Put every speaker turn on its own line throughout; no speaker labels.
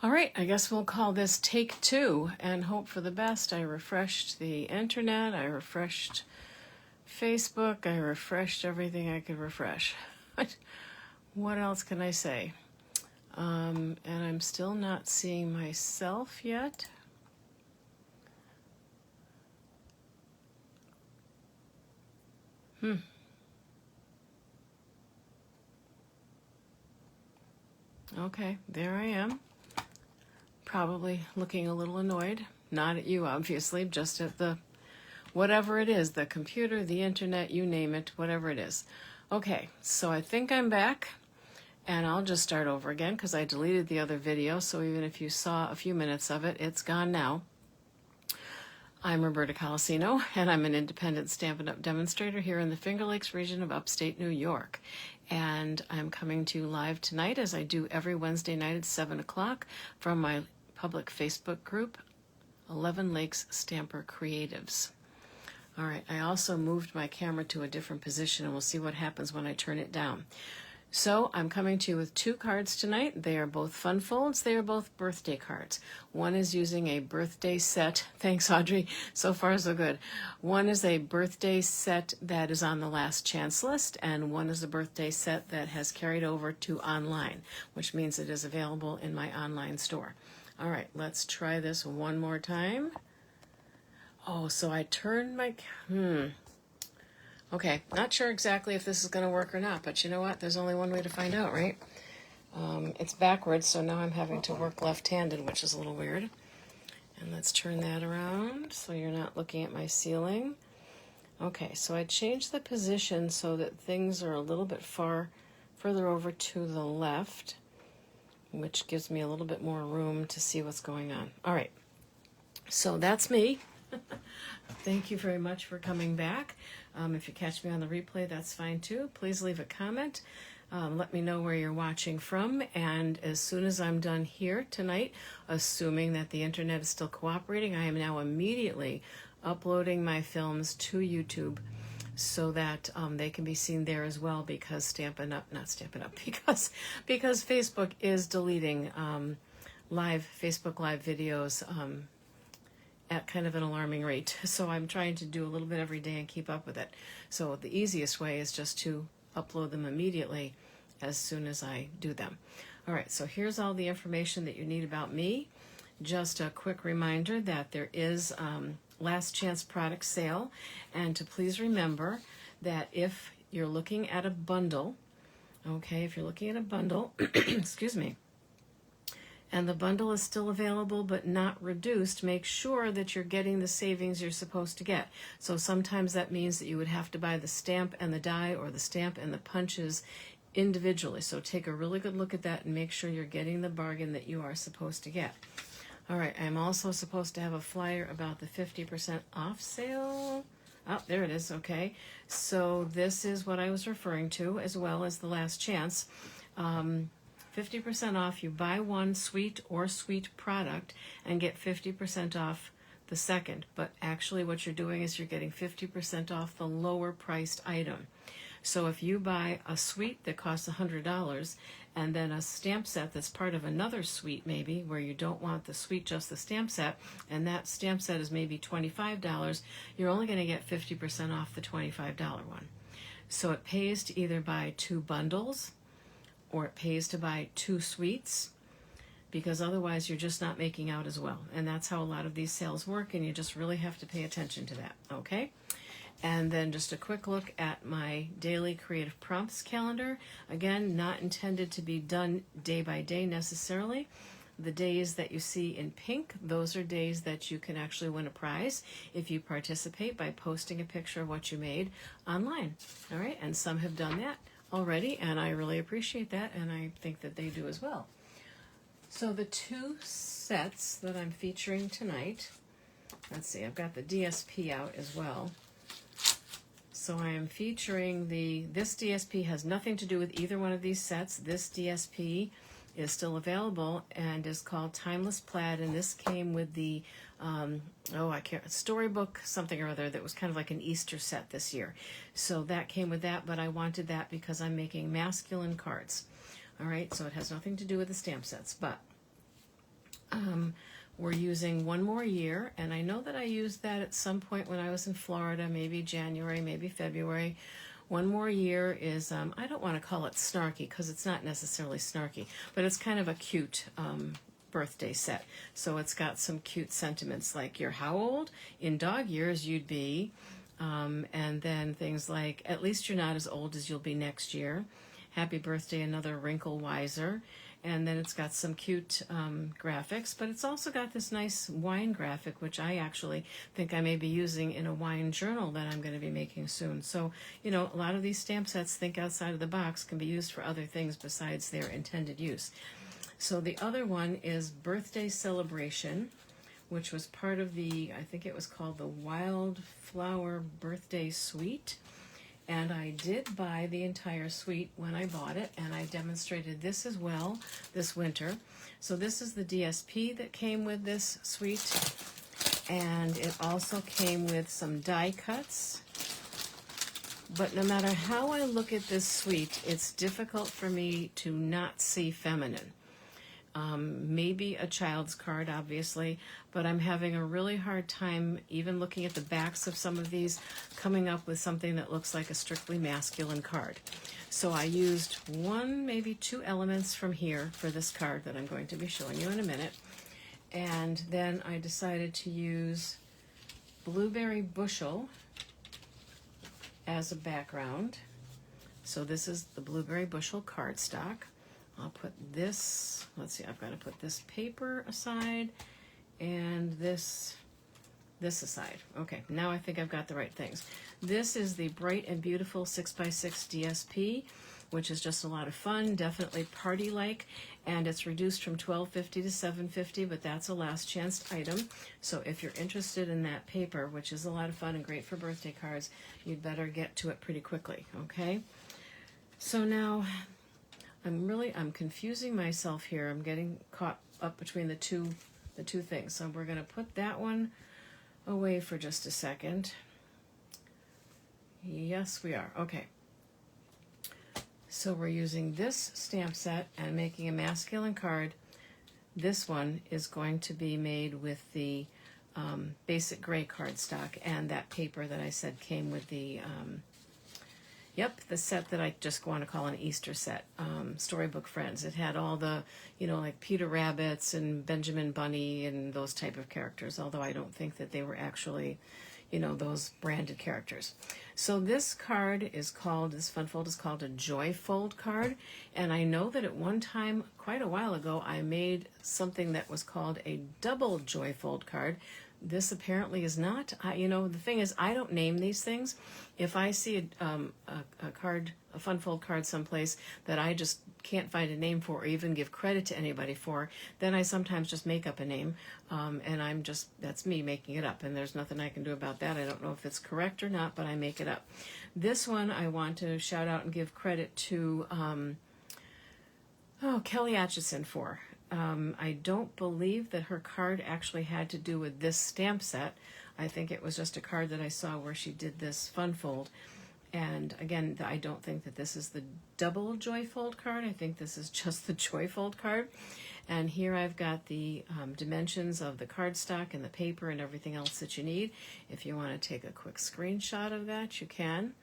All right, I guess we'll call this take two and hope for the best. I refreshed the internet, I refreshed Facebook, I refreshed everything I could refresh. What else can I say? And I'm still not seeing myself yet. Okay, there I am. Probably looking a little annoyed. Not at you, obviously, just at the whatever it is, the computer, the internet, you name it, whatever it is. Okay, so I think I'm back, and I'll just start over again because I deleted the other video, so even if you saw a few minutes of it, it's gone now. I'm Roberta Colosino, and I'm an independent Stampin' Up! Demonstrator here in the Finger Lakes region of upstate New York. And I'm coming to you live tonight, as I do every Wednesday night at 7 o'clock, from my public Facebook group, 11 Lakes Stamper Creatives. All right, I also moved my camera to a different position, and we'll see what happens when I turn it down. So I'm coming to you with two cards tonight. They are both fun folds. They are both birthday cards. One is using a birthday set. Thanks, Audrey. So far, so good. One is a birthday set that is on the last chance list, and one is a birthday set that has carried over to online, which means it is available in my online store. All right, let's try this one more time. Oh, so I turned my... Okay, not sure exactly if this is going to work or not, but you know what? There's only one way to find out, right? It's backwards, so now I'm having to work left-handed, which is a little weird. And let's turn that around so you're not looking at my ceiling. Okay, so I changed the position so that things are a little bit further over to the left, which gives me a little bit more room to see what's going on. All right, so that's me. Thank you very much for coming back. If you catch me on the replay, that's fine too. Please leave a comment. Let me know where you're watching from. And as soon as I'm done here tonight, assuming that the internet is still cooperating, I am now immediately uploading my films to YouTube so that they can be seen there as well, because because Facebook is deleting Facebook Live videos at kind of an alarming rate. So I'm trying to do a little bit every day and keep up with it. So the easiest way is just to upload them immediately as soon as I do them. All right, so here's all the information that you need about me. Just a quick reminder that there is last chance product sale, and to please remember that if you're looking at a bundle, okay, if you're looking at a bundle, excuse me, and the bundle is still available but not reduced, make sure that you're getting the savings you're supposed to get. So sometimes that means that you would have to buy the stamp and the die, or the stamp and the punches individually. So take a really good look at that and make sure you're getting the bargain that you are supposed to get. All right, I'm also supposed to have a flyer about the 50% off sale. Oh, there it is, okay. So this is what I was referring to, as well as the last chance. 50% off, you buy one suite or suite product and get 50% off the second. But actually what you're doing is you're getting 50% off the lower priced item. So if you buy a suite that costs $100 and then a stamp set that's part of another suite, maybe, where you don't want the suite, just the stamp set, and that stamp set is maybe $25, you're only going to get 50% off the $25 one. So it pays to either buy two bundles, or it pays to buy two suites, because otherwise you're just not making out as well. And that's how a lot of these sales work, and you just really have to pay attention to that, okay? And then just a quick look at my daily creative prompts calendar. Again, not intended to be done day by day necessarily. The days that you see in pink, those are days that you can actually win a prize if you participate by posting a picture of what you made online. All right, and some have done that already, and I really appreciate that, and I think that they do as well. So the two sets that I'm featuring tonight, let's see, I've got the DSP out as well. So I am featuring this DSP has nothing to do with either one of these sets. This DSP is still available and is called Timeless Plaid, and this came with the storybook something or other that was kind of like an Easter set this year. So that came with that, but I wanted that because I'm making masculine cards. All right, so it has nothing to do with the stamp sets, but We're using One More Year, and I know that I used that at some point when I was in Florida, maybe January, maybe February. One More Year is, I don't want to call it snarky because it's not necessarily snarky, but it's kind of a cute birthday set. So it's got some cute sentiments like you're how old? In dog years you'd be, and then things like at least you're not as old as you'll be next year. Happy birthday, another wrinkle wiser. And then it's got some cute graphics, but it's also got this nice wine graphic, which I actually think I may be using in a wine journal that I'm going to be making soon. So, you know, a lot of these stamp sets, think outside of the box, can be used for other things besides their intended use. So the other one is Birthday Celebration, which was part of the, I think it was called the Wildflower Birthday Suite. And I did buy the entire suite when I bought it, and I demonstrated this as well this winter. So this is the DSP that came with this suite, and it also came with some die cuts. But no matter how I look at this suite, it's difficult for me to not see feminine. Maybe a child's card, obviously, but I'm having a really hard time, even looking at the backs of some of these, coming up with something that looks like a strictly masculine card. So I used one, maybe two elements from here for this card that I'm going to be showing you in a minute. And then I decided to use Blueberry Bushel as a background. So this is the Blueberry Bushel cardstock. I'll put this, let's see, I've got to put this paper aside and this aside. Okay, now I think I've got the right things. This is the Bright and Beautiful 6x6 DSP, which is just a lot of fun, definitely party-like, and it's reduced from $12.50 to $7.50, but that's a last chance item. So if you're interested in that paper, which is a lot of fun and great for birthday cards, you'd better get to it pretty quickly, okay? So now, I'm confusing myself here. I'm getting caught up between the two things. So we're going to put that one away for just a second. Yes, we are. Okay. So we're using this stamp set and making a masculine card. This one is going to be made with the basic gray cardstock and that paper that I said came with the the set that I just want to call an Easter set, Storybook Friends. It had all the, like Peter Rabbits and Benjamin Bunny and those type of characters, although I don't think that they were actually, those branded characters. So this card is called, this fun fold is called a Joy Fold card, and I know that at one time, quite a while ago, I made something that was called a double Joy Fold card. This apparently is not. The thing is, I don't name these things. If I see a card, a fun fold card someplace that I just can't find a name for or even give credit to anybody for, then I sometimes just make up a name, and that's me making it up, and there's nothing I can do about that. I don't know if it's correct or not, but I make it up. This one I want to shout out and give credit to Kelly Atchison for. I don't believe that her card actually had to do with this stamp set. I think it was just a card that I saw where she did this fun fold. And again, I don't think that this is the double Joy Fold card. I think this is just the Joy Fold card. And here I've got the dimensions of the cardstock and the paper and everything else that you need. If you want to take a quick screenshot of that, you can.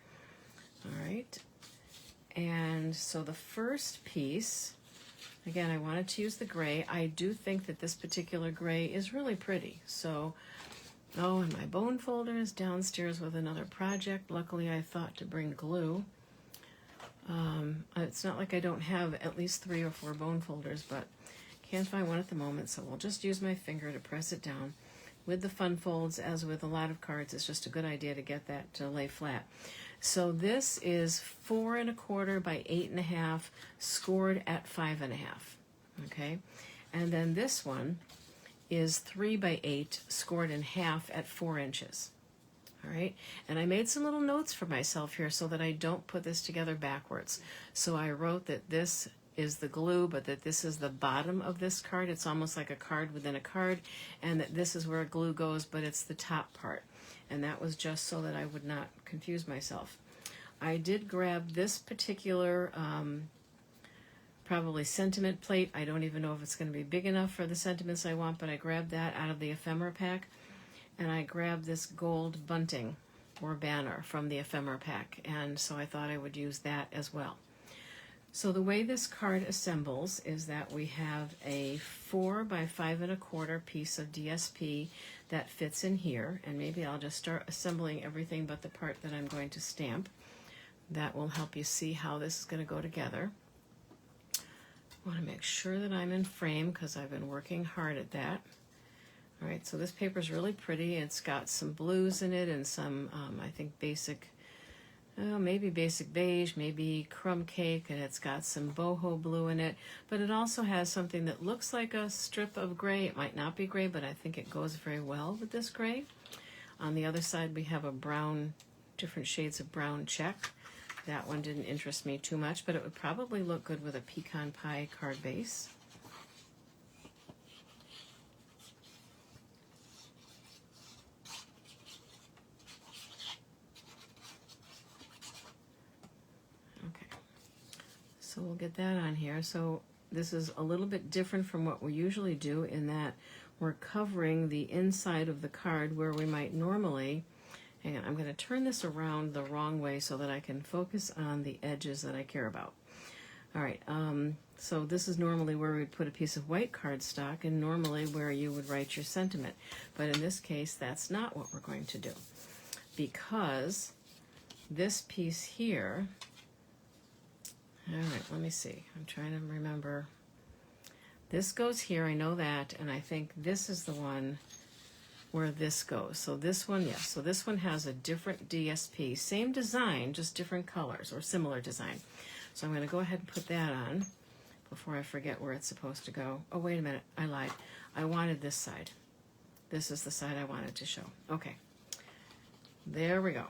All right. And so the first piece, again, I wanted to use the gray. I do think that this particular gray is really pretty. So, and my bone folder is downstairs with another project. Luckily, I thought to bring glue. It's not like I don't have at least 3 or 4 bone folders, but can't find one at the moment, so we'll just use my finger to press it down. With the fun folds, as with a lot of cards, it's just a good idea to get that to lay flat. So this is 4 1/4 by 8 1/2, scored at 5 1/2. Okay, and then this one is 3 by 8, scored in half at 4 inches. All right, and I made some little notes for myself here so that I don't put this together backwards. So I wrote that this is the glue, but that this is the bottom of this card. It's almost like a card within a card, and that this is where glue goes, but it's the top part. And that was just so that I would not confuse myself. I did grab this particular probably sentiment plate. I don't even know if it's going to be big enough for the sentiments I want, but I grabbed that out of the ephemera pack. And I grabbed this gold bunting or banner from the ephemera pack. And so I thought I would use that as well. So the way this card assembles is that we have a 4 by 5 1/4 piece of DSP that fits in here, and maybe I'll just start assembling everything but the part that I'm going to stamp. That will help you see how this is going to go together. I want to make sure that I'm in frame because I've been working hard at that. All right, so this paper is really pretty. It's got some blues in it and some, I think, basic, maybe basic beige, maybe crumb cake, and it's got some boho blue in it. But it also has something that looks like a strip of gray. It might not be gray, but I think it goes very well with this gray. On the other side, we have a brown, different shades of brown check. That one didn't interest me too much, but it would probably look good with a pecan pie card base. So we'll get that on here. So this is a little bit different from what we usually do in that we're covering the inside of the card where we might normally, hang on, I'm going to turn this around the wrong way so that I can focus on the edges that I care about. All right, so this is normally where we'd put a piece of white cardstock and normally where you would write your sentiment. But in this case, that's not what we're going to do because this piece here, all right, let me see. I'm trying to remember. This goes here, I know that, and I think this is the one where this goes. So this one, yes. So this one has a different DSP. Same design, just different colors or similar design. So I'm going to go ahead and put that on before I forget where it's supposed to go. Oh, wait a minute. I lied. I wanted this side. This is the side I wanted to show. Okay. There we go.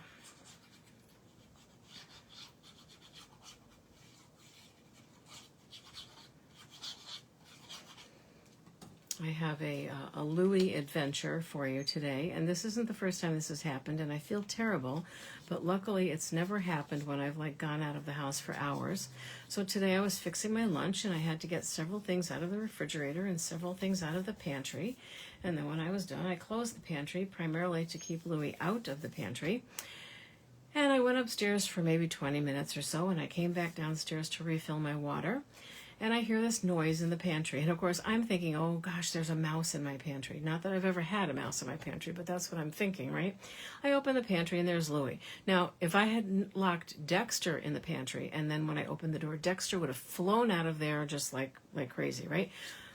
I have a Louis adventure for you today, and this isn't the first time this has happened, and I feel terrible, but luckily it's never happened when I've gone out of the house for hours. So today I was fixing my lunch, and I had to get several things out of the refrigerator and several things out of the pantry, and then when I was done, I closed the pantry, primarily to keep Louis out of the pantry, and I went upstairs for maybe 20 minutes or so, and I came back downstairs to refill my water. And I hear this noise in the pantry. And of course, I'm thinking, oh gosh, there's a mouse in my pantry. Not that I've ever had a mouse in my pantry, but that's what I'm thinking, right? I open the pantry and there's Louis. Now, if I had locked Dexter in the pantry, and then when I opened the door, Dexter would have flown out of there just like crazy, right?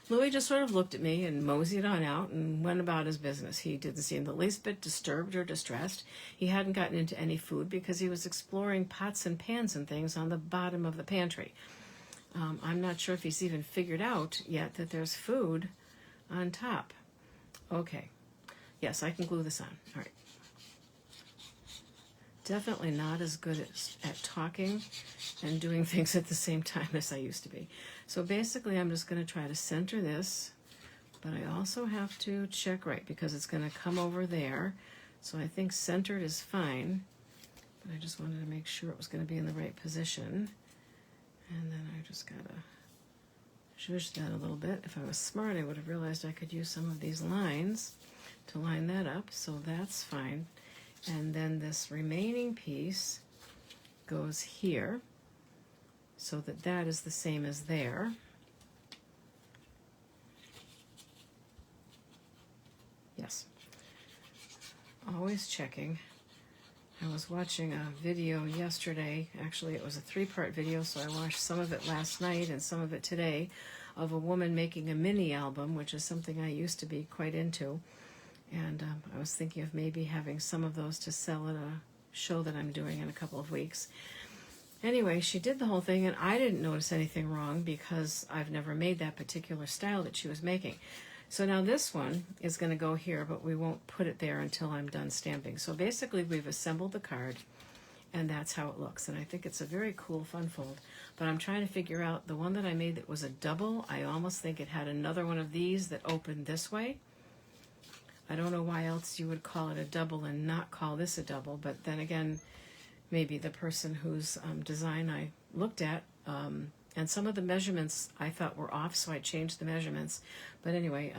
Louis just sort of looked at me and moseyed on out and went about his business. He didn't seem the least bit disturbed or distressed. He hadn't gotten into any food because he was exploring pots and pans and things on the bottom of the pantry. I'm not sure if he's even figured out yet that there's food on top. Okay. Yes, I can glue this on. All right. Definitely not as good at talking and doing things at the same time as I used to be. So basically, I'm just going to try to center this, but I also have to check right because it's going to come over there. So I think centered is fine, but I just wanted to make sure it was going to be in the right position. And then I just gotta zhuzh that a little bit. If I was smart, I would have realized I could use some of these lines to line that up, so that's fine. And then this remaining piece goes here, so that that is the same as there. Yes. Always checking. I was watching a video yesterday, actually it was a 3-part video, so I watched some of it last night and some of it today, of a woman making a mini album, which is something I used to be quite into. And I was thinking of maybe having some of those to sell at a show that I'm doing in a couple of weeks. Anyway, she did the whole thing, and I didn't notice anything wrong because I've never made that particular style that she was making. So now this one is going to go here, but we won't put it there until I'm done stamping. So basically we've assembled the card, and that's how it looks. And I think it's a very cool fun fold. But I'm trying to figure out the one that I made that was a double. I almost think it had another one of these that opened this way. I don't know why else you would call it a double and not call this a double, but then again, maybe the person whose design I looked at And some of the measurements I thought were off, so I changed the measurements. But anyway,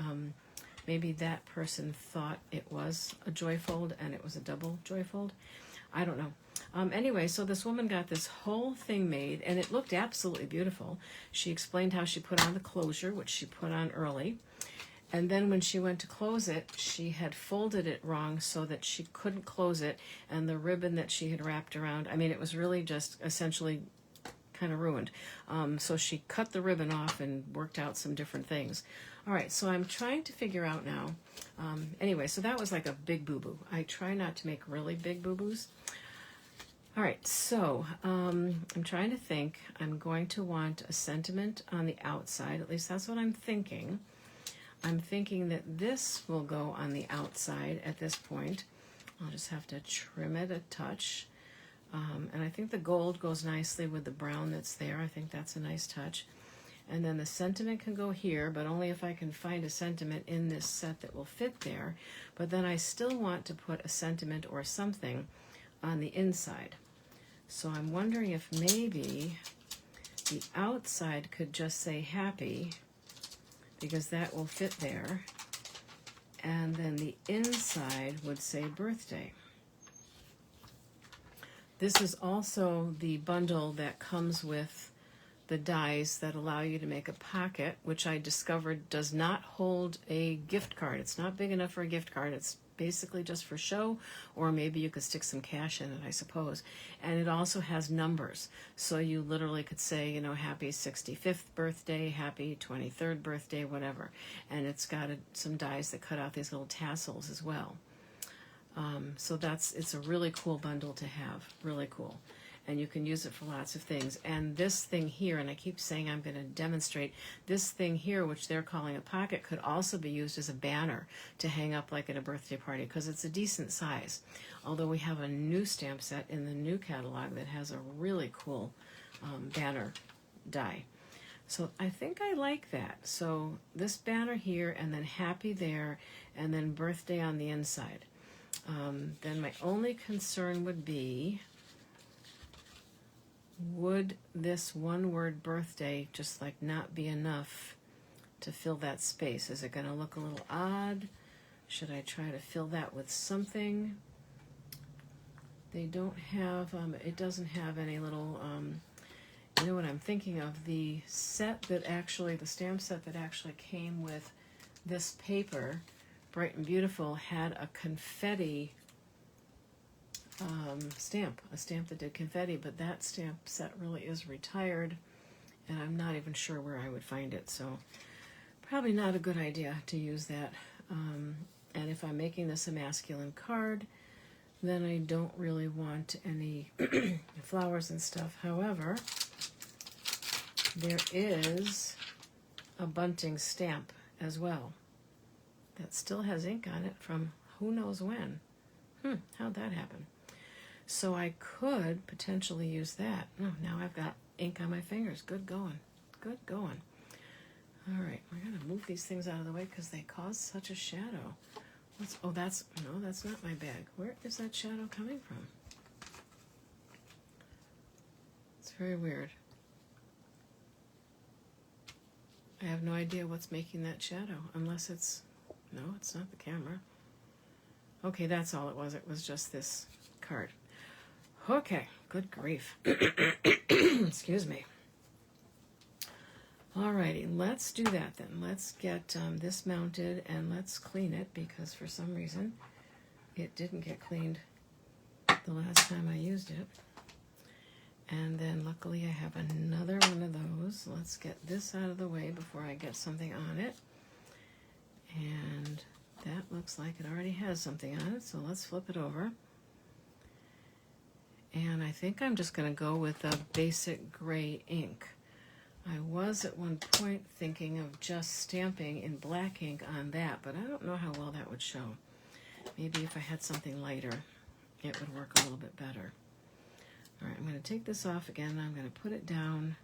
maybe that person thought it was a joyfold and it was a double joyfold. I don't know. Anyway, so this woman got this whole thing made, and it looked absolutely beautiful. She explained how she put on the closure, which she put on early. And then when she went to close it, she had folded it wrong so that she couldn't close it. And the ribbon that she had wrapped around, I mean, it was really just essentially kind of ruined. So she cut the ribbon off and worked out some different things. All right, so I'm trying to figure out now. Anyway, so that was like a big boo-boo. I try not to make really big boo-boos. All right, so I'm trying to think. I'm going to want a sentiment on the outside. At least that's what I'm thinking. I'm thinking that this will go on the outside at this point. I'll just have to trim it a touch. And I think the gold goes nicely with the brown that's there. I think that's a nice touch. And then the sentiment can go here, but only if I can find a sentiment in this set that will fit there. But then I still want to put a sentiment or something on the inside. So I'm wondering if maybe the outside could just say happy, because that will fit there. And then the inside would say birthday. This is also the bundle that comes with the dies that allow you to make a pocket, which I discovered does not hold a gift card. It's not big enough for a gift card. It's basically just for show, or maybe you could stick some cash in it, I suppose. And it also has numbers. So you literally could say, you know, happy 65th birthday, happy 23rd birthday, whatever. And it's got some dies that cut out these little tassels as well. So it's a really cool bundle to have, really cool. And you can use it for lots of things. And this thing here, and I keep saying I'm going to demonstrate, this thing here, which they're calling a pocket, could also be used as a banner to hang up like at a birthday party, because it's a decent size. Although we have a new stamp set in the new catalog that has a really cool banner die. So I think I like that. So this banner here, and then happy there, and then birthday on the inside. Then my only concern would be, would this one word birthday just like not be enough to fill that space? Is it going to look a little odd? Should I try to fill that with something? They don't have, it doesn't have any little, you know what I'm thinking of? The set that actually, the stamp set that actually came with this paper, Bright and Beautiful, had a confetti stamp, a stamp that did confetti, but that stamp set really is retired, and I'm not even sure where I would find it, so probably not a good idea to use that. And if I'm making this a masculine card, then I don't really want any flowers and stuff. However, there is a bunting stamp as well that still has ink on it from who knows when. How'd that happen? So I could potentially use that. Oh, now I've got ink on my fingers. Good going. Good going. All right, we're going to move these things out of the way because they cause such a shadow. That's not my bag. Where is that shadow coming from? It's very weird. I have no idea what's making that shadow, unless it's... No, it's not the camera. Okay, that's all it was. It was just this card. Okay, good grief. Excuse me. Alrighty, let's do that then. Let's get this mounted and let's clean it, because for some reason it didn't get cleaned the last time I used it. And then luckily I have another one of those. Let's get this out of the way before I get something on it. And that looks like it already has something on it, so let's flip it over. And I think I'm just going to go with a basic gray ink. I was at one point thinking of just stamping in black ink on that, but I don't know how well that would show. Maybe if I had something lighter, it would work a little bit better. All right, I'm going to take this off again. I'm going to put it down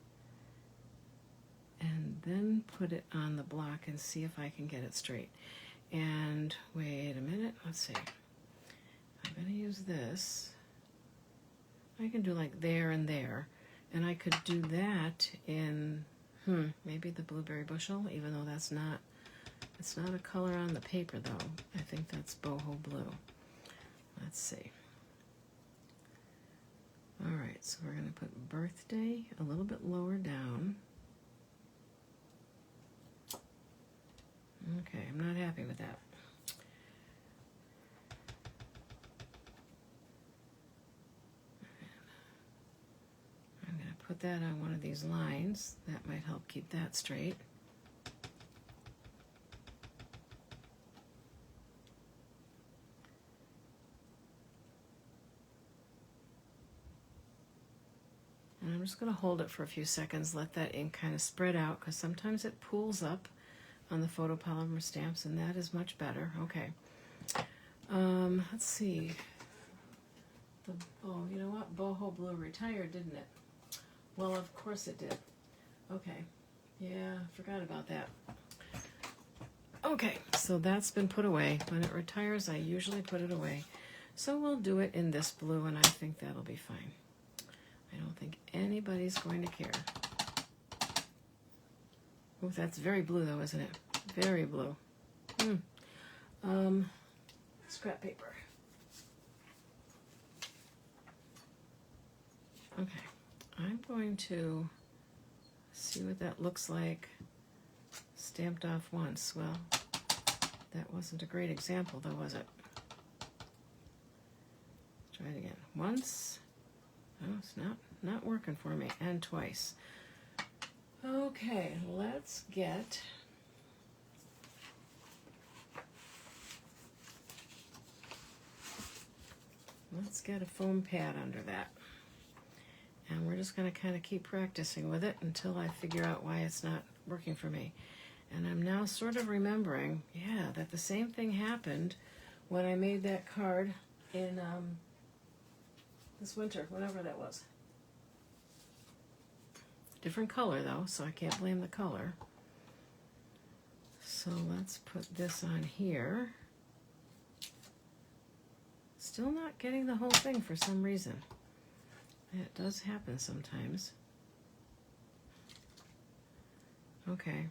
and then put it on the block and see if I can get it straight. And wait a minute, let's see. I'm going to use this. I can do like there and there, And I could do that in, maybe the blueberry bushel, even though it's not a color on the paper though. I think that's boho blue. Let's see. All right, so we're going to put birthday a little bit lower down. Okay, I'm not happy with that. I'm going to put that on one of these lines. That might help keep that straight. And I'm just going to hold it for a few seconds, let that ink kind of spread out, because sometimes it pools up on the photopolymer stamps, and that is much better. Okay. Let's see. Oh, you know what? Boho Blue retired, didn't it? Well, of course it did. Okay. Yeah, forgot about that. Okay, so that's been put away. When it retires, I usually put it away. So we'll do it in this blue, and I think that'll be fine. I don't think anybody's going to care. Oh, that's very blue though, isn't it? Very blue. Scrap paper. Okay, I'm going to see what that looks like stamped off once. Well, that wasn't a great example though, was it? Try it again. Once. Oh, it's not working for me. And twice. Okay, let's get a foam pad under that. And we're just going to kind of keep practicing with it until I figure out why it's not working for me. And I'm now sort of remembering, yeah, that the same thing happened when I made that card in this winter, whenever that was. Different color though, so I can't blame the color. So let's put this on here. Still not getting the whole thing for some reason. It does happen sometimes. Okay,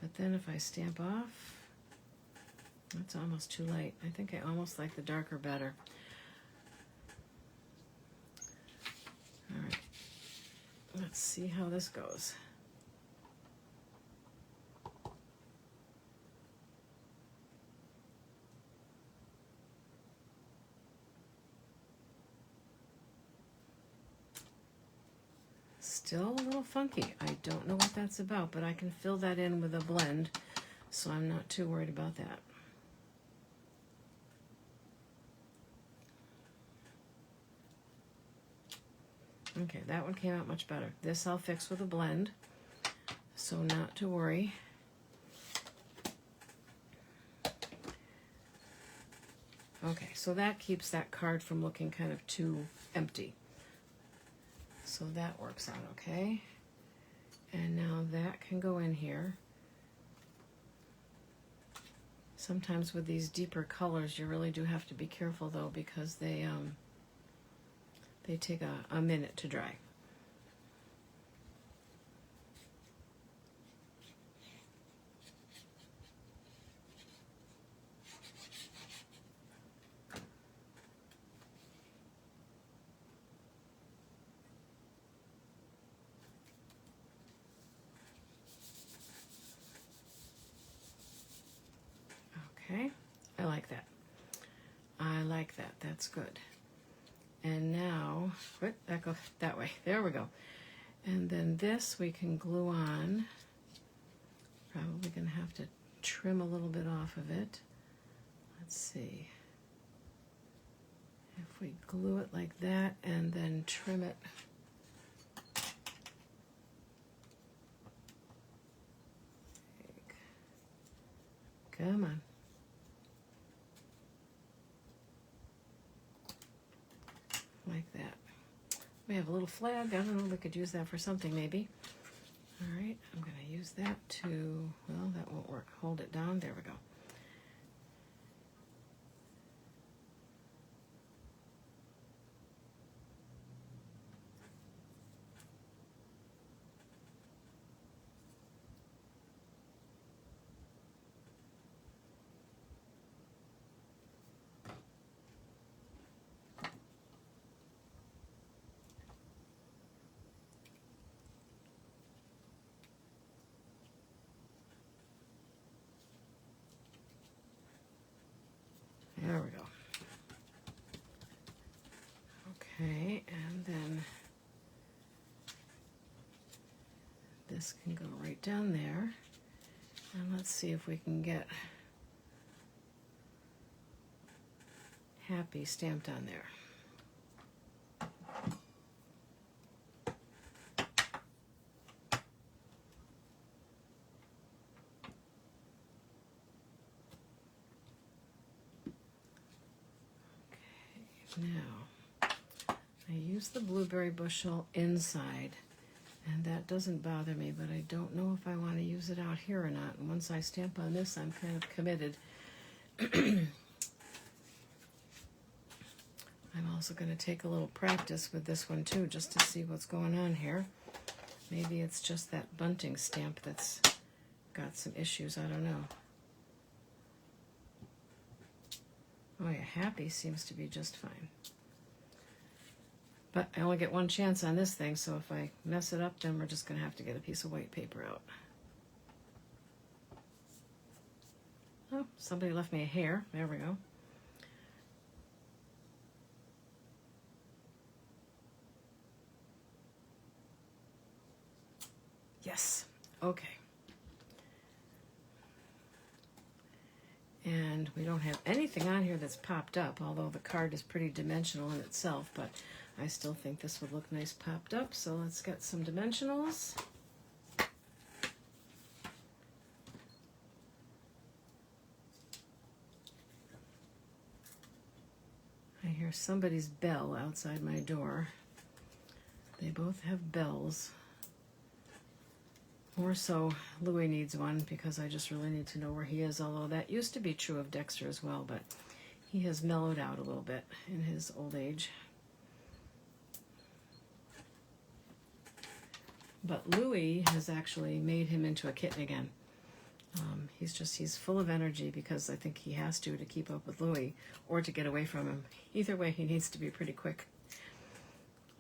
but then if I stamp off, that's almost too light. I think I almost like the darker better. All right, let's see how this goes. Still a little funky. I don't know what that's about, but I can fill that in with a blend, so I'm not too worried about that. Okay, that one came out much better. This I'll fix with a blend, so not to worry. Okay, so that keeps that card from looking kind of too empty. So that works out okay. And now that can go in here. Sometimes with these deeper colors, you really do have to be careful though, because they take a minute to dry. Okay, I like that. I like that. That's good. And now, that goes that way. There we go. And then this we can glue on. Probably going to have to trim a little bit off of it. Let's see. If we glue it like that and then trim it. Come on. Like that. We have a little flag. I don't know, we could use that for something maybe. All right, I'm going to use that to, well, that won't work. Hold it down. There we go. this can go right down there. And let's see if we can get Happy stamped on there. Now, I use the blueberry bushel inside, and that doesn't bother me, but I don't know if I want to use it out here or not. And once I stamp on this, I'm kind of committed. I'm also going to take a little practice with this one too, just to see what's going on here. Maybe it's just that bunting stamp that's got some issues, I don't know. Oh yeah, Happy seems to be just fine. But I only get one chance on this thing, so if I mess it up, then we're just going to have to get a piece of white paper out. Oh, somebody left me a hair. There we go. Yes. Okay. And we don't have anything on here that's popped up, although the card is pretty dimensional in itself, but I still think this would look nice popped up, so let's get some dimensionals. I hear somebody's bell outside my door. They both have bells. More so, Louis needs one because I just really need to know where he is, although that used to be true of Dexter as well, but he has mellowed out a little bit in his old age. But Louis has actually made him into a kitten again. He's full of energy because I think he has to keep up with Louis or to get away from him. Either way, he needs to be pretty quick.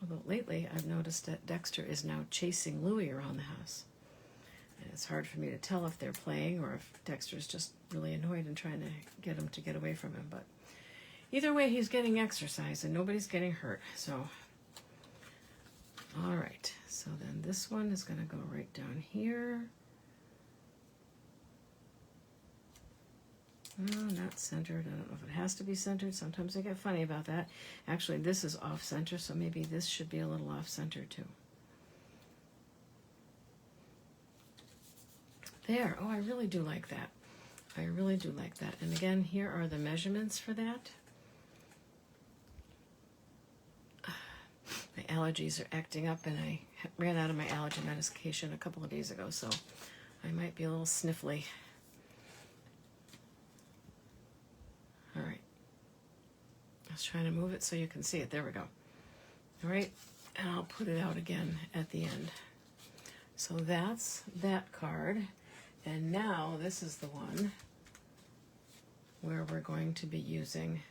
Although lately, I've noticed that Dexter is now chasing Louis around the house. And it's hard for me to tell if they're playing or if Dexter's just really annoyed and trying to get him to get away from him. But either way, he's getting exercise and nobody's getting hurt. So, all right. So then this one is going to go right down here. Oh, not centered. I don't know if it has to be centered. Sometimes I get funny about that. Actually, this is off center, so maybe this should be a little off center too. There. Oh, I really do like that. I really do like that. And again, here are the measurements for that. My allergies are acting up, and I ran out of my allergy medication a couple of days ago, so I might be a little sniffly. All right. I was trying to move it so you can see it. There we go. All right. And I'll put it out again at the end. So that's that card. And now this is the one where we're going to be using,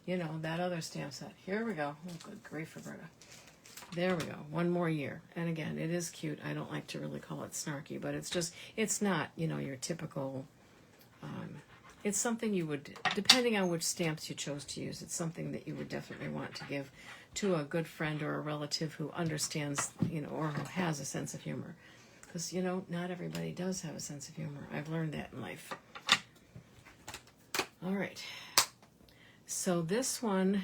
you know, that other stamp set. Here we go. Oh, good grief, Roberta. There we go. One more year. And again, it is cute. I don't like to really call it snarky, but it's just, it's not, you know, your typical, it's something you would, depending on which stamps you chose to use, it's something that you would definitely want to give to a good friend or a relative who understands, you know, or who has a sense of humor. Because, you know, not everybody does have a sense of humor. I've learned that in life. All right. So this one,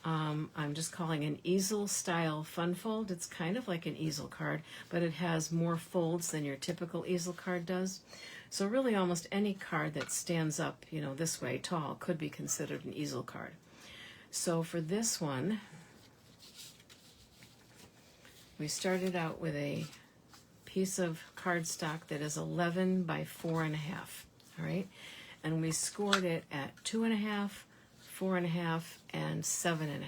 I'm just calling an easel style fun fold. It's kind of like an easel card, but it has more folds than your typical easel card does. So really almost any card that stands up, you know, this way tall could be considered an easel card. So for this one, we started out with a piece of cardstock that is 11 by 4.5, all right? And we scored it at 2.5, 4.5, and 7.5.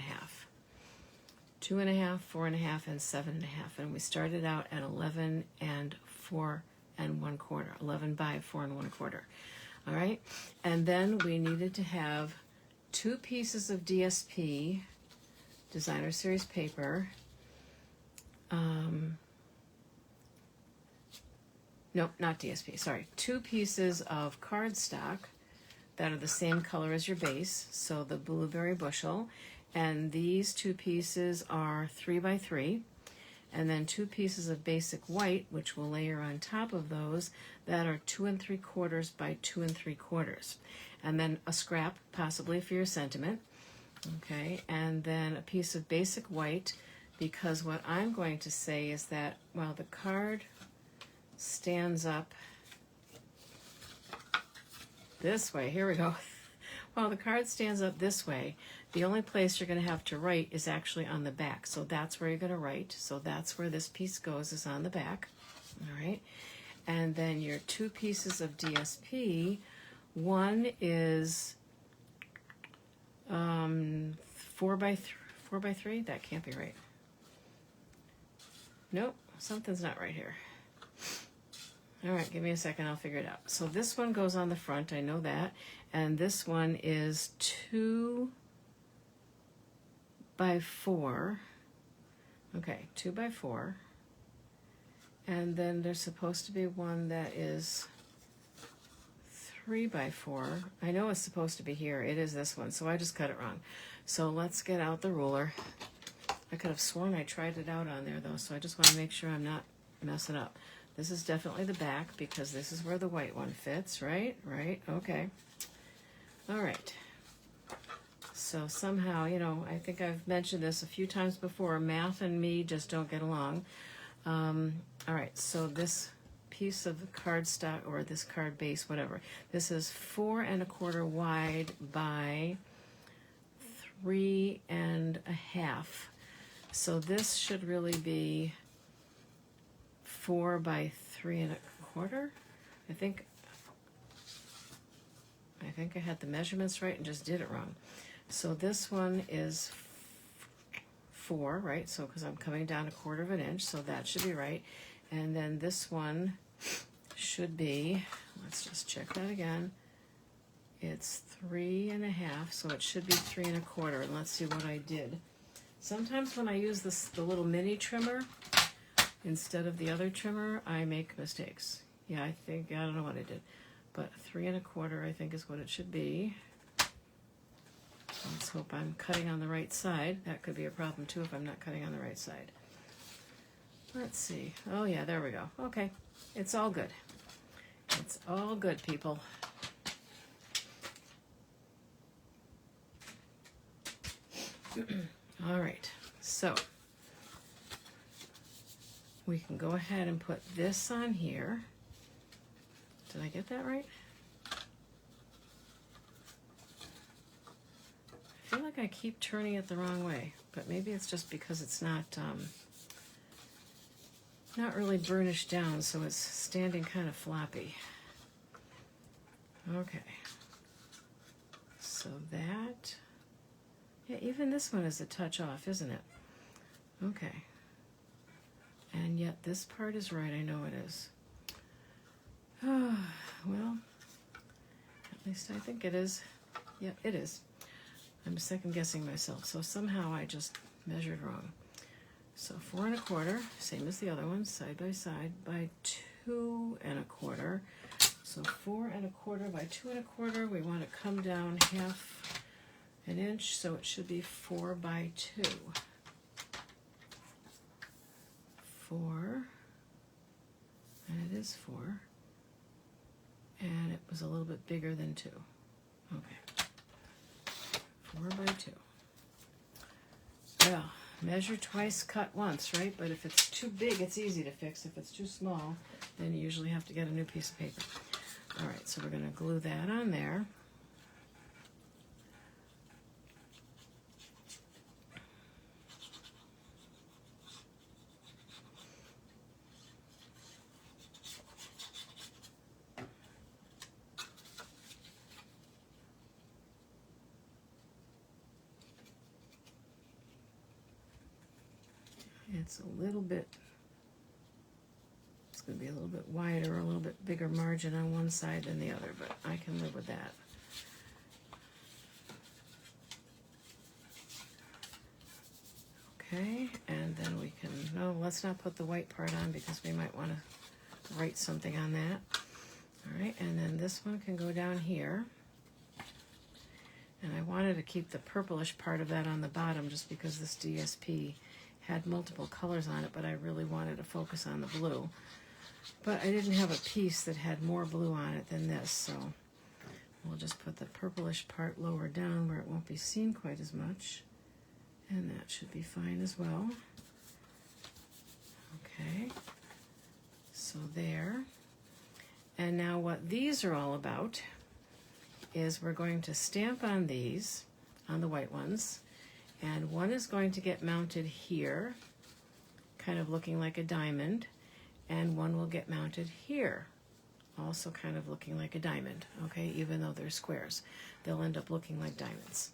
2.5, 4.5, and 7.5. And we started out at 11 and 4 and 1/4. 11 by 4 and 1/4. All right? And then we needed to have 2 pieces of DSP, Designer Series paper. Nope, not DSP, sorry. 2 pieces of cardstock that are the same color as your base, so the blueberry bushel. And these 2 pieces are 3 by 3. and then 2 pieces of basic white, which we'll layer on top of those, that are 2 3/4 by 2 3/4, and then a scrap, possibly for your sentiment. Okay, and then a piece of basic white, because what I'm going to say is that while the card stands up this way, here we go. While the card stands up this way, the only place you're going to have to write is actually on the back. So that's where you're going to write. So that's where this piece goes, is on the back. All right. And then your 2 pieces of DSP, one is 4 by 3. That can't be right. Nope, something's not right here. All right, give me a second, I'll figure it out. So this one goes on the front, I know that. And this one is 2 by 4. Okay, 2 by 4. And then there's supposed to be one that is 3 by 4. I know it's supposed to be here. It is this one, so I just cut it wrong. So let's get out the ruler. I could have sworn I tried it out on there though, so I just want to make sure I'm not messing up. This is definitely the back because this is where the white one fits, right? Right, okay. All right. So somehow, you know, I think I've mentioned this a few times before, math and me just don't get along. All right, so this piece of cardstock, or this card base, whatever, this is 4 1/4 wide by 3 1/2. So this should really be 4 by 3 1/4. I think I had the measurements right and just did it wrong. So this one is 4, right? So because I'm coming down 1/4 inch, so that should be right. And then this one should be, let's just check that again. It's 3 1/2, so it should be 3 1/4. And let's see what I did. Sometimes when I use the little mini trimmer instead of the other trimmer, I make mistakes. Yeah, I don't know what I did, but 3 1/4 I think is what it should be. Let's hope I'm cutting on the right side. That could be a problem too if I'm not cutting on the right side. Let's see. Oh yeah, there we go. Okay, it's all good. It's all good, people. All right, so we can go ahead and put this on here. Did I get that right? I feel like I keep turning it the wrong way, but maybe it's just because it's not really burnished down, so it's standing kind of floppy. Okay, so that, yeah, even this one is a touch off, isn't it? Okay, and yet this part is right, I know it is. Oh, well, at least I think it is. Yeah, it is. I'm second guessing myself, so somehow I just measured wrong. So 4 1/4, same as the other one, side by side, by 2 1/4. So 4 1/4 by 2 1/4, we want to come down 1/2 inch, so it should be 4 by 2. 4, and it is 4, and it was a little bit bigger than 2. Okay. 4 by 2. Well, measure twice, cut once, right? But if it's too big, it's easy to fix. If it's too small, then you usually have to get a new piece of paper. All right, so we're going to glue that on there. It's going to be a little bit wider, a little bit bigger margin on one side than the other, but I can live with that. Okay, and then we can, no, let's not put the white part on because we might want to write something on that. All right, and then this one can go down here. And I wanted to keep the purplish part of that on the bottom just because this DSP had multiple colors on it, but I really wanted to focus on the blue. But I didn't have a piece that had more blue on it than this, so we'll just put the purplish part lower down where it won't be seen quite as much. And that should be fine as well. Okay, so there. And now what these are all about is we're going to stamp on these, on the white ones, and one is going to get mounted here, kind of looking like a diamond, and one will get mounted here, also kind of looking like a diamond, okay, even though they're squares. They'll end up looking like diamonds.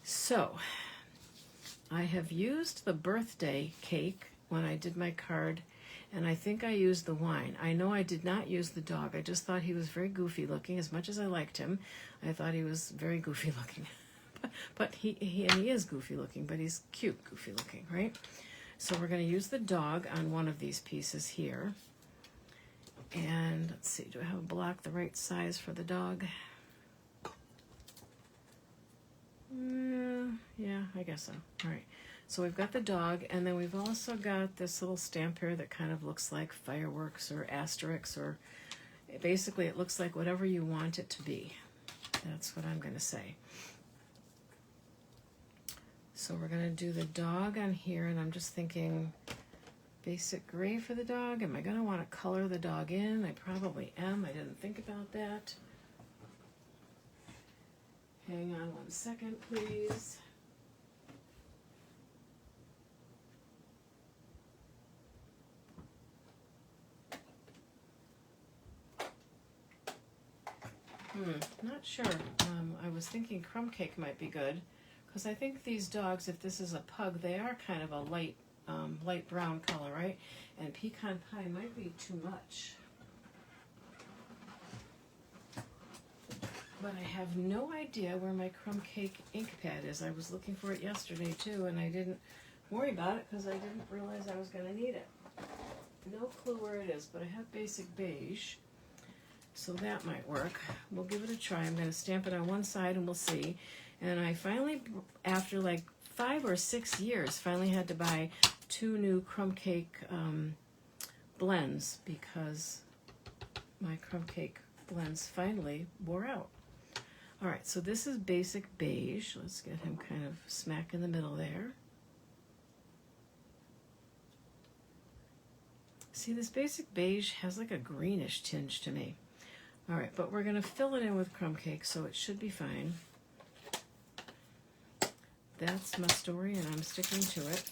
So, I have used the birthday cake when I did my card, and I think I used the wine. I know I did not use the dog. I just thought he was very goofy looking. As much as I liked him, I thought he was very goofy looking. but he is goofy looking, but he's cute goofy looking, right? So we're going to use the dog on one of these pieces here. And let's see, do I have a block the right size for the dog? Yeah, I guess so. All right. So we've got the dog, and then we've also got this little stamp here that kind of looks like fireworks or asterisks, or basically it looks like whatever you want it to be. That's what I'm going to say. So we're going to do the dog on here, and I'm just thinking basic gray for the dog. Am I going to want to color the dog in? I probably am. I didn't think about that. Hang on 1 second, please. Not sure. I was thinking crumb cake might be good, because I think these dogs, if this is a pug, they are kind of a light brown color, right? And pecan pie might be too much. But I have no idea where my crumb cake ink pad is. I was looking for it yesterday too, and I didn't worry about it because I didn't realize I was going to need it. No clue where it is, but I have basic beige, so that might work. We'll give it a try. I'm going to stamp it on one side and we'll see. And I finally, after like 5 or 6 years, finally had to buy 2 new crumb cake blends because my crumb cake blends finally wore out. All right, so this is basic beige. Let's get him kind of smack in the middle there. See, this basic beige has like a greenish tinge to me. All right, but we're gonna fill it in with crumb cake, so it should be fine. That's my story, and I'm sticking to it.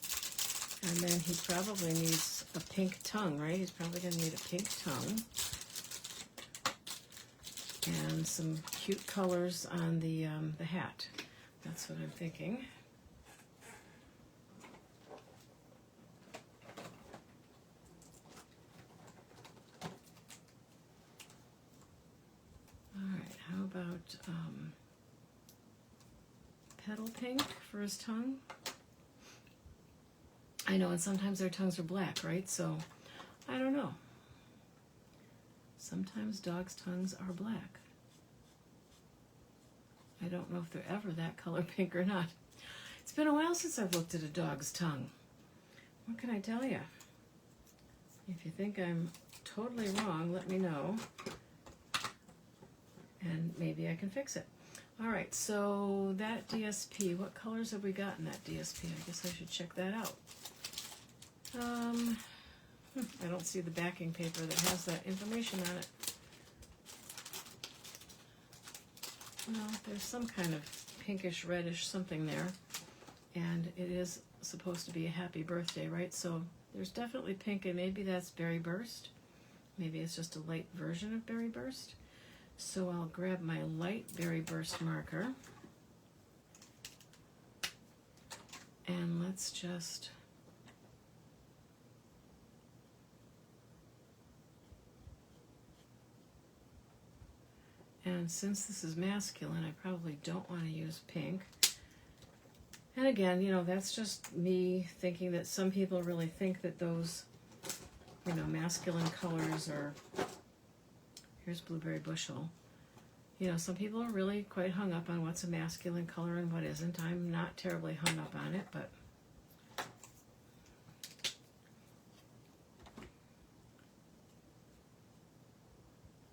And then he probably needs a pink tongue, right? He's probably gonna need a pink tongue. And some cute colors on the hat. That's what I'm thinking. All right, how about petal pink for his tongue? I know, and sometimes their tongues are black, right? So, I don't know. Sometimes dogs' tongues are black. I don't know if they're ever that color pink or not. It's been a while since I've looked at a dog's tongue. What can I tell you? If you think I'm totally wrong, let me know. And maybe I can fix it. All right, so that DSP, what colors have we got in that DSP? I guess I should check that out. I don't see the backing paper that has that information on it. Well, there's some kind of pinkish, reddish something there. And it is supposed to be a happy birthday, right? So there's definitely pink, and maybe that's Berry Burst. Maybe it's just a light version of Berry Burst. So I'll grab my light Berry Burst marker. And let's just... And since this is masculine, I probably don't want to use pink. And again, you know, that's just me thinking that some people really think that those, you know, masculine colors are... Here's Blueberry Bushel. You know, some people are really quite hung up on what's a masculine color and what isn't. I'm not terribly hung up on it, but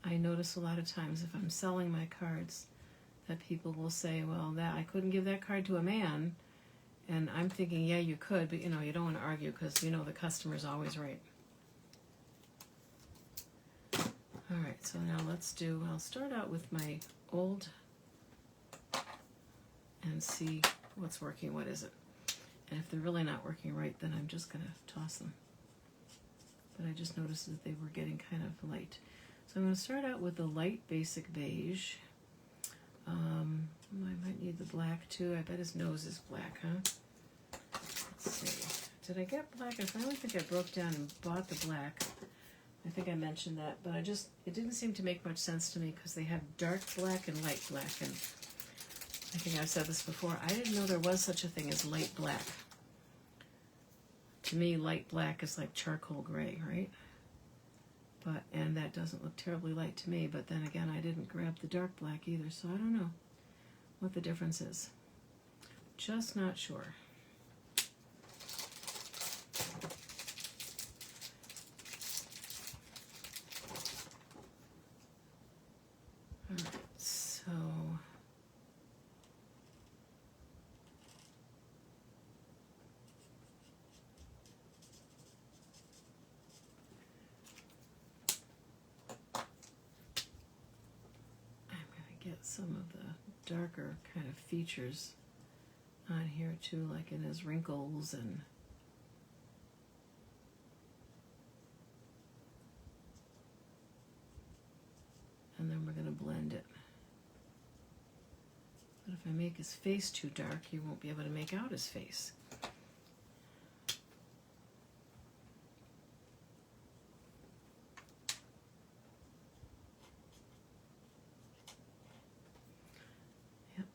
I notice a lot of times if I'm selling my cards that people will say, well, that I couldn't give that card to a man. And I'm thinking, yeah, you could, but you know, you don't want to argue because you know the customer's always right. All right, so now I'll start out with my old and see what's working, what isn't. And if they're really not working right, then I'm just going to toss them. But I just noticed that they were getting kind of light. So I'm going to start out with the light basic beige. I might need the black too. I bet his nose is black, huh? Let's see. Did I get black? I finally think I broke down and bought the black. I think I mentioned that, but it didn't seem to make much sense to me because they have dark black and light black, and I think I've said this before. I didn't know there was such a thing as light black. To me, light black is like charcoal gray, right? And that doesn't look terribly light to me, but then again, I didn't grab the dark black either, so I don't know what the difference is. Just not sure. All right, so get some of the darker kind of features on here too, like in his wrinkles and then we're going to blend it. But if I make his face too dark, you won't be able to make out his face.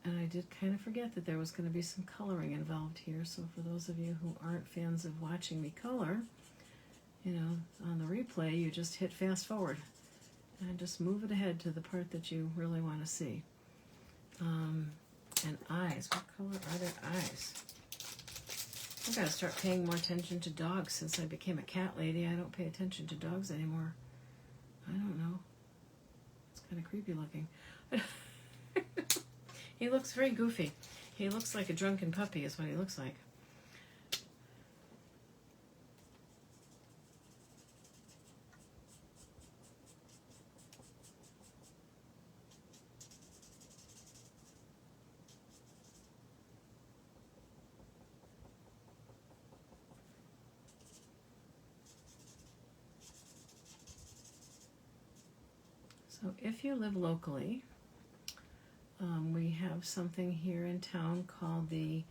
And I did kind of forget that there was going to be some coloring involved here. So for those of you who aren't fans of watching me color, you know, on the replay, you just hit fast forward and just move it ahead to the part that you really want to see. And eyes. What color are their eyes? I've got to start paying more attention to dogs since I became a cat lady. I don't pay attention to dogs anymore. I don't know. It's kind of creepy looking. He looks very goofy. He looks like a drunken puppy is what he looks like. So if you live locally, we have something here in town called the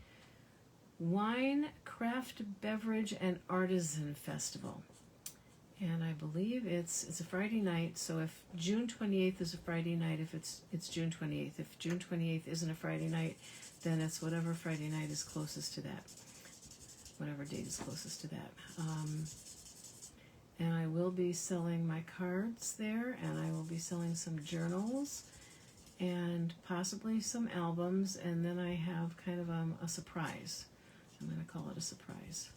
Wine, Craft, Beverage, and Artisan Festival. And I believe it's a Friday night, so if June 28th is a Friday night, if it's June 28th. If June 28th isn't a Friday night, then it's whatever Friday night is closest to that. Whatever date is closest to that. And I will be selling my cards there, and I will be selling some journals, and possibly some albums, and then I have kind of a surprise. I'm going to call it a surprise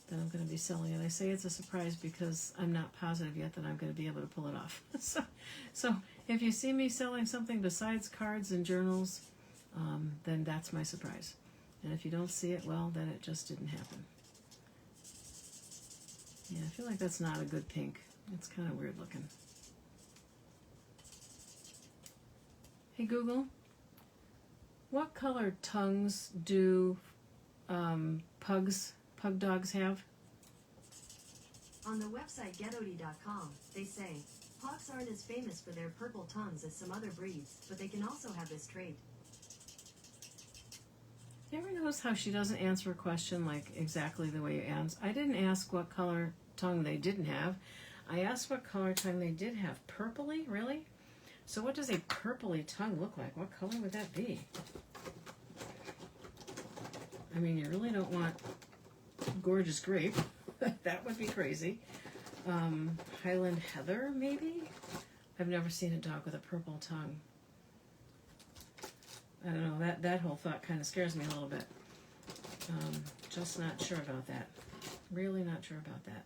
that I'm going to be selling. And I say it's a surprise because I'm not positive yet that I'm going to be able to pull it off. So if you see me selling something besides cards and journals, then that's my surprise. And if you don't see it, well, then it just didn't happen. Yeah, I feel like that's not a good pink. It's kind of weird looking. Hey Google, what color tongues do pug dogs have?
On the website getody.com, they say, pugs aren't as famous for their purple tongues as some other breeds, but they can also have this trait.
You ever notice how she doesn't answer a question like exactly the way you asked? I didn't ask what color tongue they didn't have. I asked what color tongue they did have. Purpley? Really? So what does a purpley tongue look like? What color would that be? I mean, you really don't want gorgeous grape. That would be crazy. Highland heather, maybe? I've never seen a dog with a purple tongue. I don't know, that whole thought kind of scares me a little bit. Just not sure about that. Really not sure about that.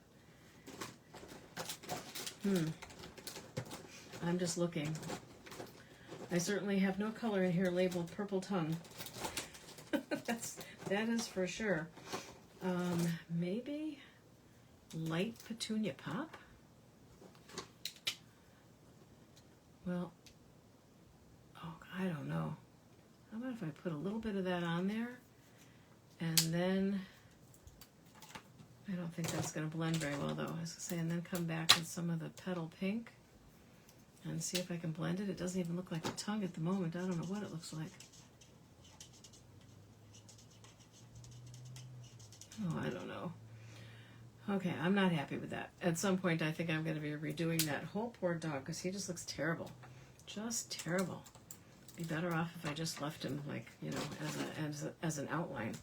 I'm just looking. I certainly have no color in here labeled purple tongue. That is for sure. Maybe light petunia pop? Well, oh, I don't know. How about if I put a little bit of that on there? And then, I don't think that's going to blend very well though. I was going to say, and then come back with some of the petal pink and see if I can blend it. It doesn't even look like a tongue at the moment. I don't know what it looks like. Oh, I don't know. Okay, I'm not happy with that. At some point, I think I'm going to be redoing that whole poor dog because he just looks terrible. Just terrible. Be better off if I just left him, like, you know, as an outline.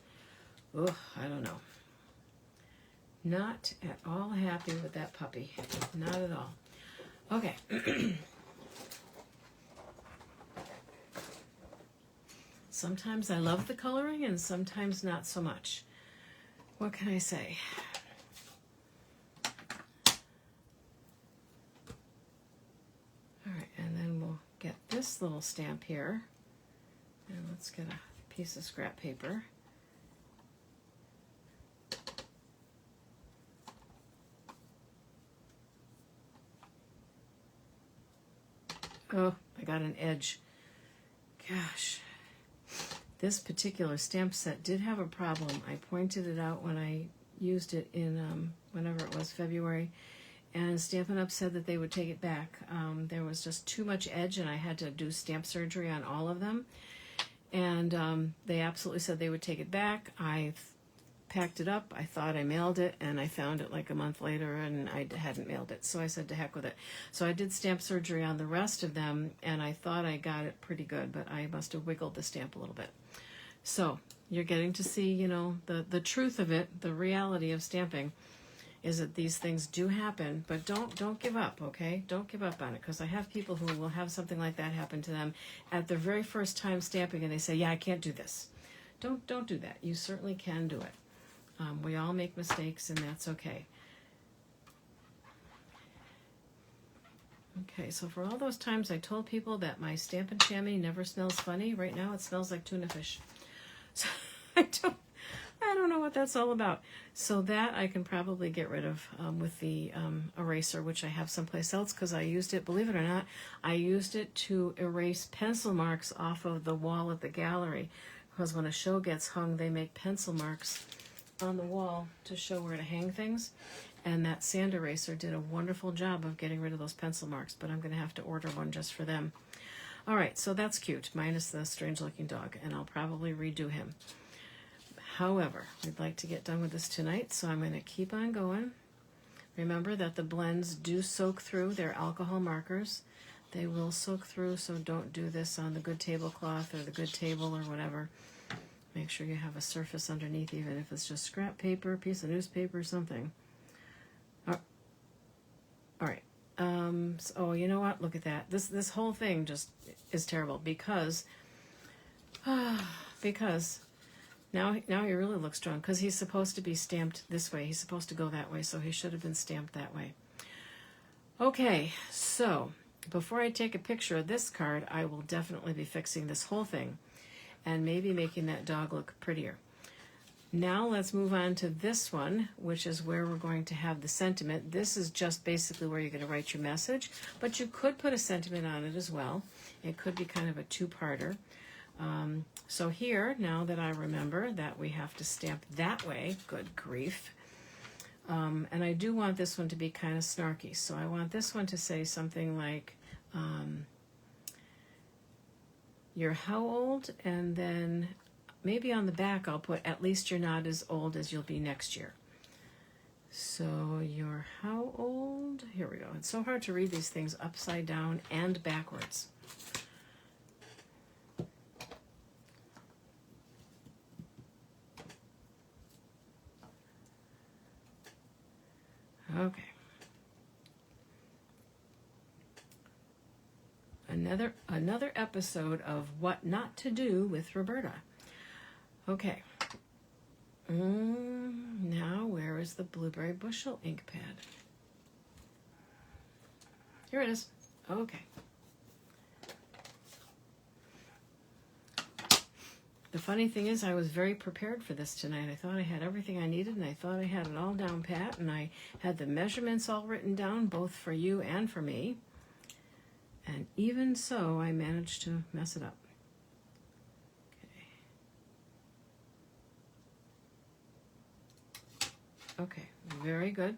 Ugh, I don't know. Not at all happy with that puppy. Not at all. Okay. Sometimes I love the coloring and sometimes not so much. What can I say? All right, and then we'll get this little stamp here. And let's get a piece of scrap paper. Oh, I got an edge. Gosh. This particular stamp set did have a problem. I pointed it out when I used it in whenever it was, February, and Stampin' Up! Said that they would take it back. There was just too much edge and I had to do stamp surgery on all of them. And they absolutely said they would take it back. I packed it up. I thought I mailed it, and I found it like a month later, and I hadn't mailed it. So I said to heck with it. So I did stamp surgery on the rest of them, and I thought I got it pretty good, but I must have wiggled the stamp a little bit. So you're getting to see, you know, the truth of it, the reality of stamping is that these things do happen, but don't give up, okay? Don't give up on it, because I have people who will have something like that happen to them at their very first time stamping, and they say, yeah, I can't do this. Don't do that. You certainly can do it. We all make mistakes, and that's okay. Okay, so for all those times I told people that my Stampin' Chamois never smells funny, right now it smells like tuna fish. So I don't know what that's all about. So that I can probably get rid of with the eraser, which I have someplace else, because I used it, believe it or not, I used it to erase pencil marks off of the wall at the gallery, because when a show gets hung, they make pencil marks on the wall to show where to hang things, and that sand eraser did a wonderful job of getting rid of those pencil marks, but I'm going to have to order one just for them. All right, so that's cute, minus the strange looking dog, and I'll probably redo him. However, we'd like to get done with this tonight, so I'm going to keep on going. Remember that the blends do soak through. They're alcohol markers. They will soak through, so don't do this on the good tablecloth or the good table or whatever. Make sure you have a surface underneath, even if it's just scrap paper, piece of newspaper, something. All right. Oh, you know what? Look at that. This whole thing just is terrible because now he really looks strong, because he's supposed to be stamped this way. He's supposed to go that way, so he should have been stamped that way. Okay, so before I take a picture of this card, I will definitely be fixing this whole thing and maybe making that dog look prettier. Now let's move on to this one, which is where we're going to have the sentiment. This is just basically where you're going to write your message, but you could put a sentiment on it as well. It could be kind of a two-parter. So here, now that I remember that we have to stamp that way, good grief. And I do want this one to be kind of snarky. So I want this one to say something like, you're how old? And then maybe on the back I'll put, at least you're not as old as you'll be next year. So you're how old? Here we go. It's so hard to read these things upside down and backwards. Okay. Another episode of What Not to Do with Roberta. Okay. Now where is the Blueberry Bushel ink pad? Here it is. Okay. The funny thing is, I was very prepared for this tonight. I thought I had everything I needed, and I thought I had it all down pat, and I had the measurements all written down, both for you and for me. And even so, I managed to mess it up. Okay, very good.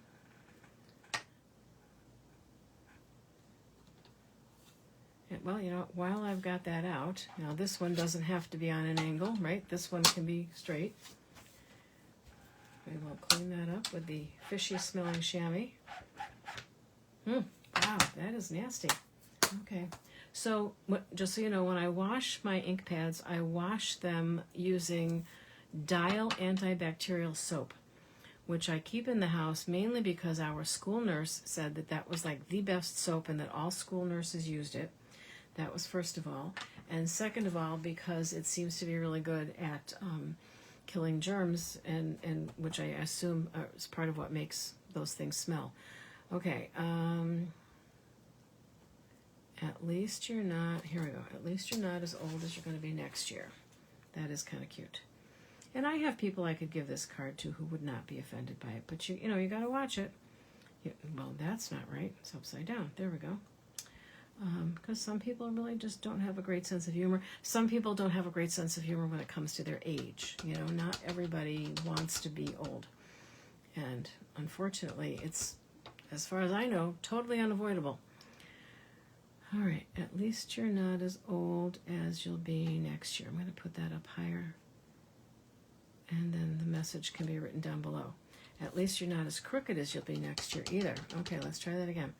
Yeah, well, while I've got that out, now this one doesn't have to be on an angle, right? This one can be straight. We will clean that up with the fishy smelling chamois. Wow, that is nasty. Okay, so just so you know, when I wash my ink pads, I wash them using Dial antibacterial soap, which I keep in the house mainly because our school nurse said that that was like the best soap and that all school nurses used it. That was first of all. And second of all, because it seems to be really good at killing germs, and which I assume is part of what makes those things smell. Okay, at least you're not, here we go, at least you're not as old as you're going to be next year. That is kind of cute. And I have people I could give this card to who would not be offended by it, but you got to watch it. Well, that's not right. It's upside down. There we go. Because some people really just don't have a great sense of humor. Some people don't have a great sense of humor when it comes to their age. Not everybody wants to be old. And unfortunately, it's, as far as I know, totally unavoidable. All right, at least you're not as old as you'll be next year. I'm going to put that up higher. And then the message can be written down below. At least you're not as crooked as you'll be next year either. Okay, let's try that again.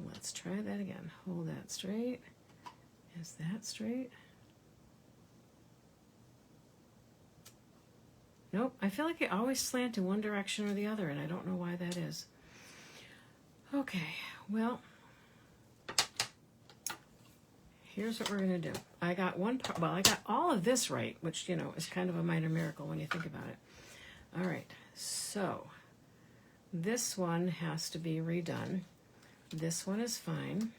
Let's try that again. Hold that straight. Is that straight? Nope. I feel like I always slant in one direction or the other, and I don't know why that is. Okay, well, here's what we're going to do. I got I got all of this right, which, is kind of a minor miracle when you think about it. All right, so this one has to be redone. This one is fine.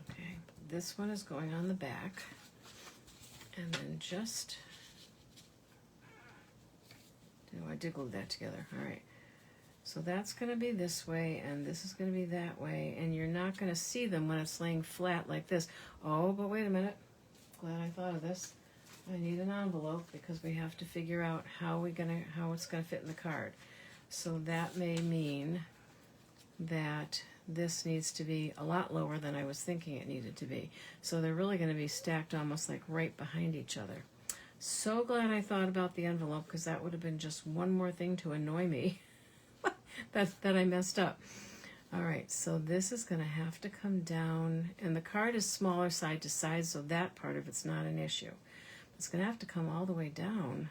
Okay, this one is going on the back. And then I did glue that together. All right. So that's going to be this way, and this is going to be that way, and you're not going to see them when it's laying flat like this. Oh, but wait a minute. Glad I thought of this. I need an envelope because we have to figure out how it's going to fit in the card. So that may mean that this needs to be a lot lower than I was thinking it needed to be. So they're really going to be stacked almost like right behind each other. So glad I thought about the envelope, because that would have been just one more thing to annoy me. that I messed up. All right, so this is going to have to come down, and the card is smaller side to side, so that part of it's not an issue. It's going to have to come all the way down.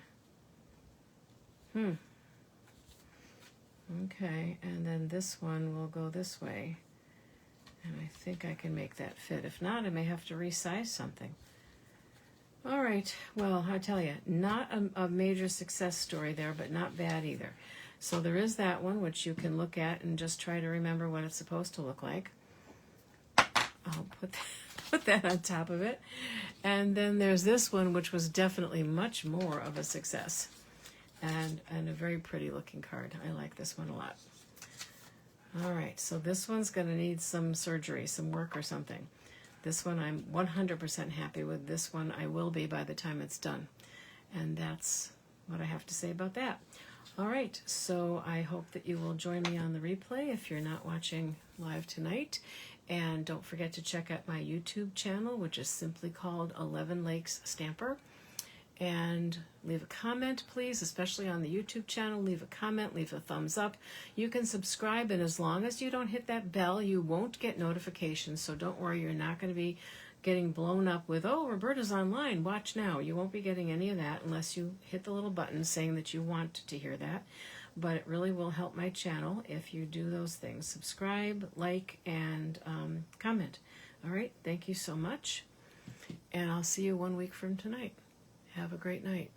Okay, and then this one will go this way, and I think I can make that fit. If not, I may have to resize something. All right, well, I tell you, not a major success story there, but not bad either. So there is that one, which you can look at and just try to remember what it's supposed to look like. I'll put that on top of it. And then there's this one, which was definitely much more of a success. And a very pretty looking card. I like this one a lot. All right, so this one's going to need some surgery, some work or something. This one I'm 100% happy with. This one I will be by the time it's done. And that's what I have to say about that. All right, so I hope that you will join me on the replay if you're not watching live tonight. And don't forget to check out my YouTube channel, which is simply called 11 Lakes Stamper. And leave a comment, please, especially on the YouTube channel. Leave a comment, leave a thumbs up. You can subscribe, and as long as you don't hit that bell, you won't get notifications. So don't worry, you're not going to be getting blown up with, oh, Roberta's online, watch now. You won't be getting any of that unless you hit the little button saying that you want to hear that. But it really will help my channel if you do those things. Subscribe, like, and comment. All right, thank you so much. And I'll see you 1 week from tonight. Have a great night.